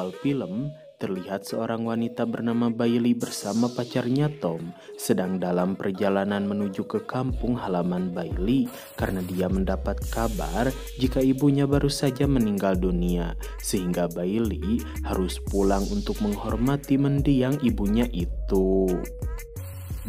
awal film, terlihat seorang wanita bernama Bailey bersama pacarnya Tom sedang dalam perjalanan menuju ke kampung halaman Bailey karena dia mendapat kabar jika ibunya baru saja meninggal dunia, sehingga Bailey harus pulang untuk menghormati mendiang ibunya itu.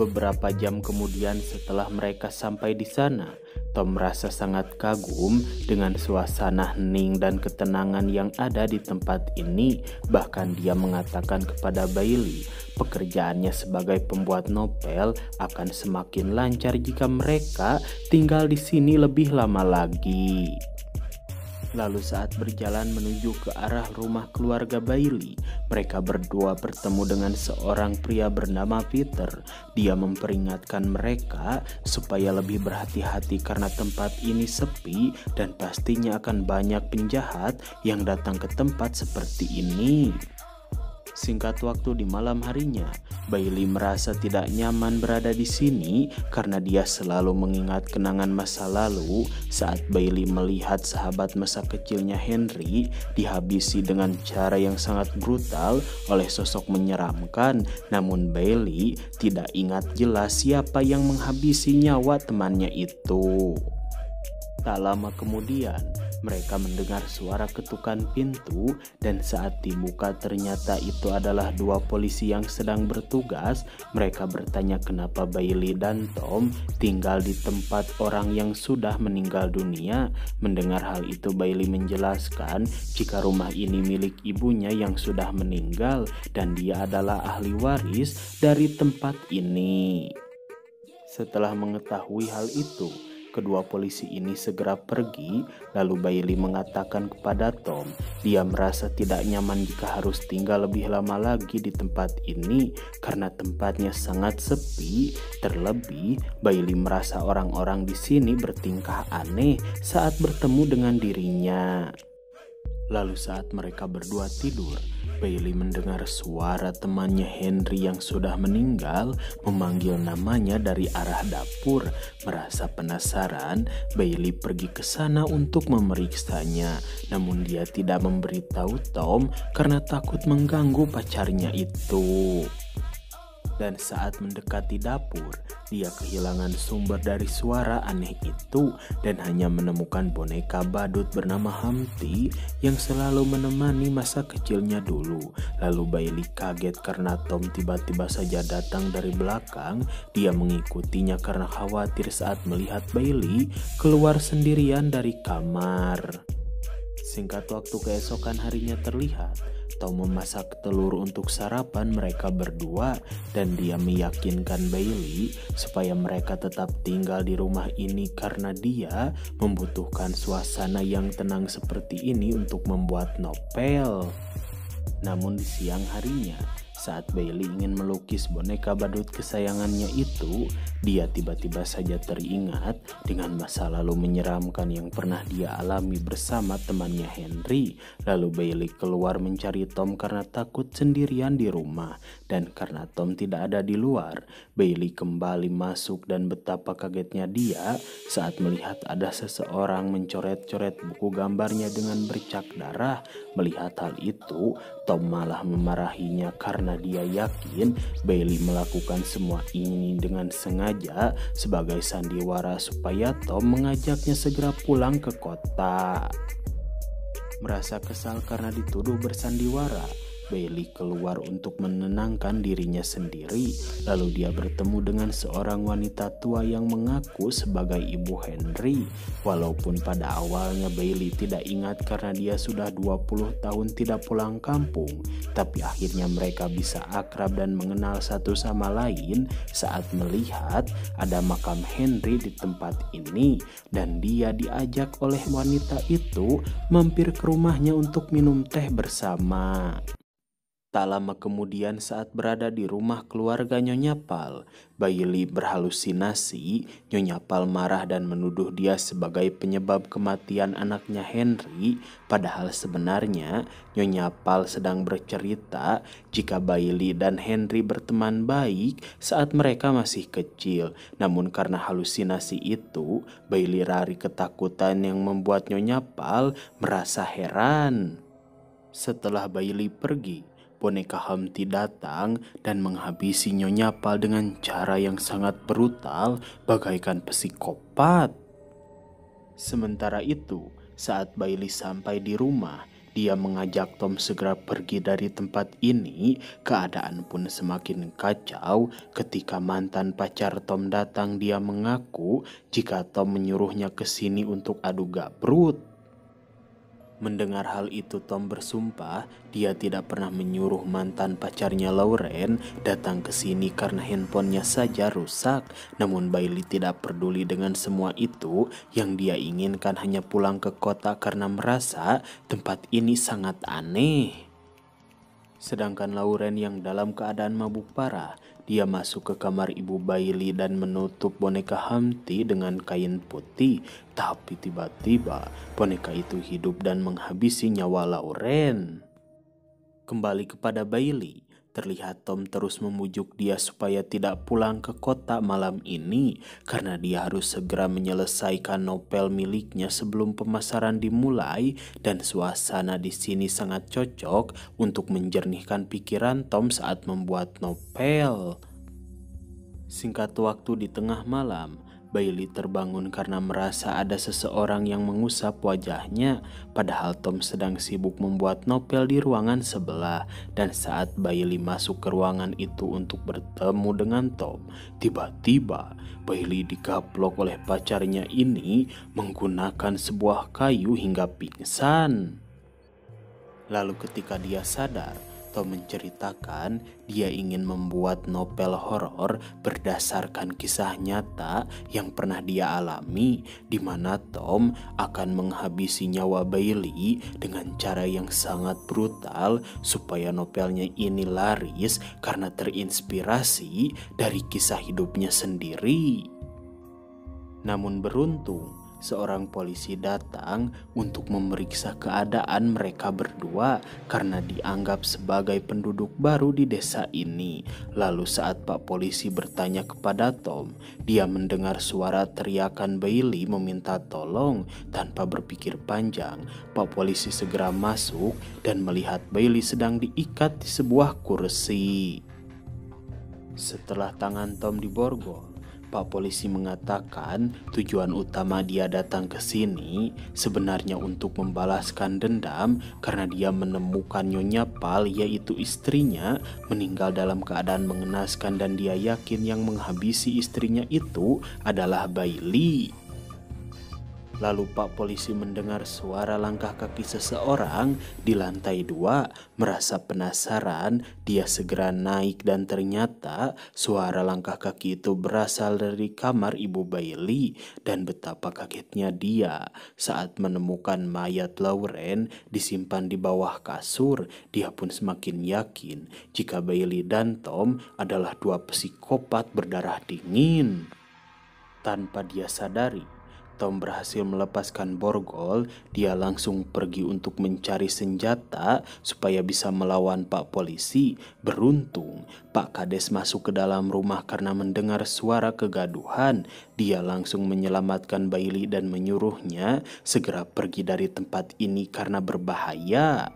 Beberapa jam kemudian setelah mereka sampai di sana, Tom merasa sangat kagum dengan suasana hening dan ketenangan yang ada di tempat ini. Bahkan dia mengatakan kepada Bailey, pekerjaannya sebagai pembuat novel akan semakin lancar jika mereka tinggal di sini lebih lama lagi. Lalu saat berjalan menuju ke arah rumah keluarga Bailey, mereka berdua bertemu dengan seorang pria bernama Peter. Dia memperingatkan mereka supaya lebih berhati-hati karena tempat ini sepi dan pastinya akan banyak penjahat yang datang ke tempat seperti ini. Singkat waktu di malam harinya, Bailey merasa tidak nyaman berada di sini karena dia selalu mengingat kenangan masa lalu saat Bailey melihat sahabat masa kecilnya Henry dihabisi dengan cara yang sangat brutal oleh sosok menyeramkan. Namun Bailey tidak ingat jelas siapa yang menghabisi nyawa temannya itu. Tak lama kemudian, mereka mendengar suara ketukan pintu dan saat dibuka ternyata itu adalah dua polisi yang sedang bertugas. Mereka bertanya kenapa Bailey dan Tom tinggal di tempat orang yang sudah meninggal dunia. Mendengar hal itu, Bailey menjelaskan jika rumah ini milik ibunya yang sudah meninggal dan dia adalah ahli waris dari tempat ini. Setelah mengetahui hal itu, kedua polisi ini segera pergi. Lalu Bailey mengatakan kepada Tom, dia merasa tidak nyaman jika harus tinggal lebih lama lagi di tempat ini karena tempatnya sangat sepi. Terlebih, Bailey merasa orang-orang di sini bertingkah aneh saat bertemu dengan dirinya. Lalu saat mereka berdua tidur, Bailey mendengar suara temannya Henry yang sudah meninggal memanggil namanya dari arah dapur. Merasa penasaran, Bailey pergi ke sana untuk memeriksanya. Namun dia tidak memberitahu Tom karena takut mengganggu pacarnya itu. Dan saat mendekati dapur, dia kehilangan sumber dari suara aneh itu dan hanya menemukan boneka badut bernama Humpty yang selalu menemani masa kecilnya dulu. Lalu Bailey kaget karena Tom tiba-tiba saja datang dari belakang. Dia mengikutinya karena khawatir saat melihat Bailey keluar sendirian dari kamar. Singkat waktu keesokan harinya terlihat Tom memasak telur untuk sarapan mereka berdua dan dia meyakinkan Bailey supaya mereka tetap tinggal di rumah ini karena dia membutuhkan suasana yang tenang seperti ini untuk membuat novel. Namun di siang harinya, saat Bailey ingin melukis boneka badut kesayangannya itu, dia tiba-tiba saja teringat dengan masa lalu menyeramkan yang pernah dia alami bersama temannya Henry. Lalu Bailey keluar mencari Tom karena takut sendirian di rumah. Dan karena Tom tidak ada di luar, Bailey kembali masuk dan betapa kagetnya dia saat melihat ada seseorang mencoret-coret buku gambarnya dengan bercak darah. Melihat hal itu, Tom malah memarahinya karena dia yakin Bailey melakukan semua ini dengan sengaja sebagai sandiwara supaya Tom mengajaknya segera pulang ke kota. Merasa kesal karena dituduh bersandiwara, Bailey keluar untuk menenangkan dirinya sendiri. Lalu dia bertemu dengan seorang wanita tua yang mengaku sebagai ibu Henry. Walaupun pada awalnya Bailey tidak ingat karena dia sudah 20 tahun tidak pulang kampung, tapi akhirnya mereka bisa akrab dan mengenal satu sama lain saat melihat ada makam Henry di tempat ini. Dan dia diajak oleh wanita itu mampir ke rumahnya untuk minum teh bersama. Tak lama kemudian saat berada di rumah keluarga Nyonya Pal, Bailey berhalusinasi. Nyonya Pal marah dan menuduh dia sebagai penyebab kematian anaknya Henry. Padahal sebenarnya Nyonya Pal sedang bercerita jika Bailey dan Henry berteman baik saat mereka masih kecil. Namun karena halusinasi itu, Bailey lari ketakutan yang membuat Nyonya Pal merasa heran. Setelah Bailey pergi, boneka Humpty datang dan menghabisi Nyonya Pal dengan cara yang sangat brutal, bagaikan psikopat. Sementara itu, saat Bailey sampai di rumah, dia mengajak Tom segera pergi dari tempat ini. Keadaan pun semakin kacau ketika mantan pacar Tom datang. Dia mengaku jika Tom menyuruhnya ke sini untuk adu gabrut. Mendengar hal itu, Tom bersumpah dia tidak pernah menyuruh mantan pacarnya Lauren datang ke sini karena handphonenya saja rusak. Namun Bailey tidak peduli dengan semua itu. Yang dia inginkan hanya pulang ke kota karena merasa tempat ini sangat aneh. Sedangkan Lauren yang dalam keadaan mabuk parah, dia masuk ke kamar ibu Bailey dan menutup boneka Humpty dengan kain putih. Tapi tiba-tiba boneka itu hidup dan menghabisi nyawa Lauren. Kembali kepada Bailey, terlihat Tom terus memujuk dia supaya tidak pulang ke kota malam ini karena dia harus segera menyelesaikan novel miliknya sebelum pemasaran dimulai, dan suasana di sini sangat cocok untuk menjernihkan pikiran Tom saat membuat novel. Singkat waktu di tengah malam, Bailey terbangun karena merasa ada seseorang yang mengusap wajahnya, padahal Tom sedang sibuk membuat novel di ruangan sebelah. Dan saat Bailey masuk ke ruangan itu untuk bertemu dengan Tom, tiba-tiba Bailey digaplok oleh pacarnya ini menggunakan sebuah kayu hingga pingsan. Lalu ketika dia sadar, Tom menceritakan dia ingin membuat novel horor berdasarkan kisah nyata yang pernah dia alami, di mana Tom akan menghabisi nyawa Bailey dengan cara yang sangat brutal supaya novelnya ini laris karena terinspirasi dari kisah hidupnya sendiri. Namun beruntung, seorang polisi datang untuk memeriksa keadaan mereka berdua karena dianggap sebagai penduduk baru di desa ini. Lalu saat Pak Polisi bertanya kepada Tom, dia mendengar suara teriakan Bailey meminta tolong. Tanpa berpikir panjang, Pak Polisi segera masuk dan melihat Bailey sedang diikat di sebuah kursi. Setelah tangan Tom diborgol, Pak Polisi mengatakan tujuan utama dia datang ke sini sebenarnya untuk membalaskan dendam karena dia menemukan Nyonya Pal, yaitu istrinya, meninggal dalam keadaan mengenaskan, dan dia yakin yang menghabisi istrinya itu adalah Bailey. Lalu Pak Polisi mendengar suara langkah kaki seseorang di lantai 2. Merasa penasaran, dia segera naik dan ternyata suara langkah kaki itu berasal dari kamar ibu Bailey. Dan betapa kagetnya dia saat menemukan mayat Lauren disimpan di bawah kasur. Dia pun semakin yakin jika Bailey dan Tom adalah dua psikopat berdarah dingin. Tanpa dia sadari, Tom berhasil melepaskan borgol. Dia langsung pergi untuk mencari senjata supaya bisa melawan Pak Polisi. Beruntung, Pak Kades masuk ke dalam rumah karena mendengar suara kegaduhan. Dia langsung menyelamatkan Bailey dan menyuruhnya segera pergi dari tempat ini karena berbahaya.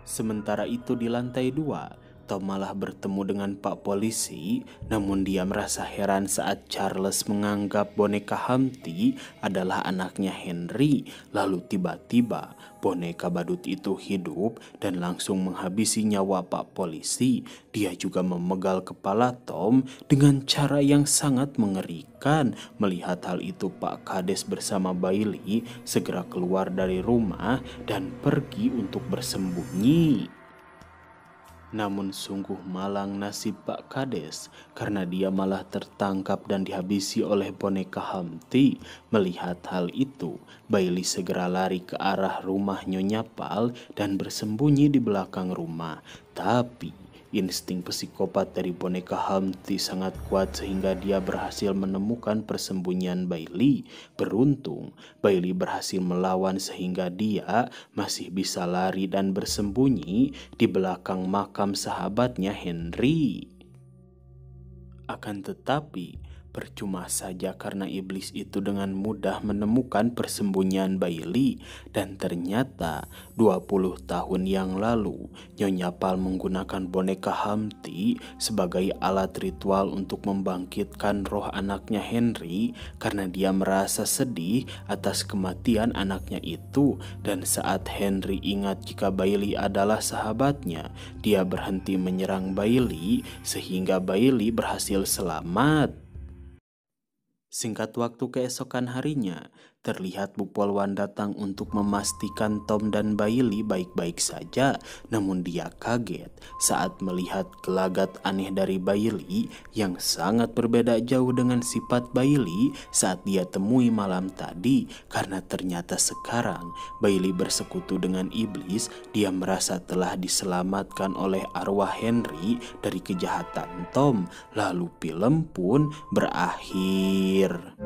Sementara itu di lantai 2, Tom malah bertemu dengan Pak Polisi. Namun dia merasa heran saat Charles menganggap boneka Humpty adalah anaknya Henry. Lalu tiba-tiba boneka badut itu hidup dan langsung menghabisi nyawa Pak Polisi. Dia juga memegal kepala Tom dengan cara yang sangat mengerikan. Melihat hal itu, Pak Kades bersama Bailey segera keluar dari rumah dan pergi untuk bersembunyi. Namun sungguh malang nasib Pak Kades karena dia malah tertangkap dan dihabisi oleh boneka Humpty. Melihat hal itu, Bailey segera lari ke arah rumah Nyonya Pal dan bersembunyi di belakang rumah. Tapi insting psikopat dari boneka Humpty sangat kuat sehingga dia berhasil menemukan persembunyian Bailey. Beruntung, Bailey berhasil melawan sehingga dia masih bisa lari dan bersembunyi di belakang makam sahabatnya Henry. Akan tetapi, Percuma saja karena iblis itu dengan mudah menemukan persembunyian Bailey, dan ternyata 20 tahun yang lalu Nyonya Pal menggunakan boneka Humpty sebagai alat ritual untuk membangkitkan roh anaknya Henry karena dia merasa sedih atas kematian anaknya itu. Dan saat Henry ingat jika Bailey adalah sahabatnya, dia berhenti menyerang Bailey sehingga Bailey berhasil selamat. Singkat waktu keesokan harinya, terlihat Bu Polwan datang untuk memastikan Tom dan Bailey baik-baik saja. Namun dia kaget saat melihat gelagat aneh dari Bailey yang sangat berbeda jauh dengan sifat Bailey saat dia temui malam tadi. Karena ternyata sekarang Bailey bersekutu dengan iblis, dia merasa telah diselamatkan oleh arwah Henry dari kejahatan Tom. Lalu film pun berakhir.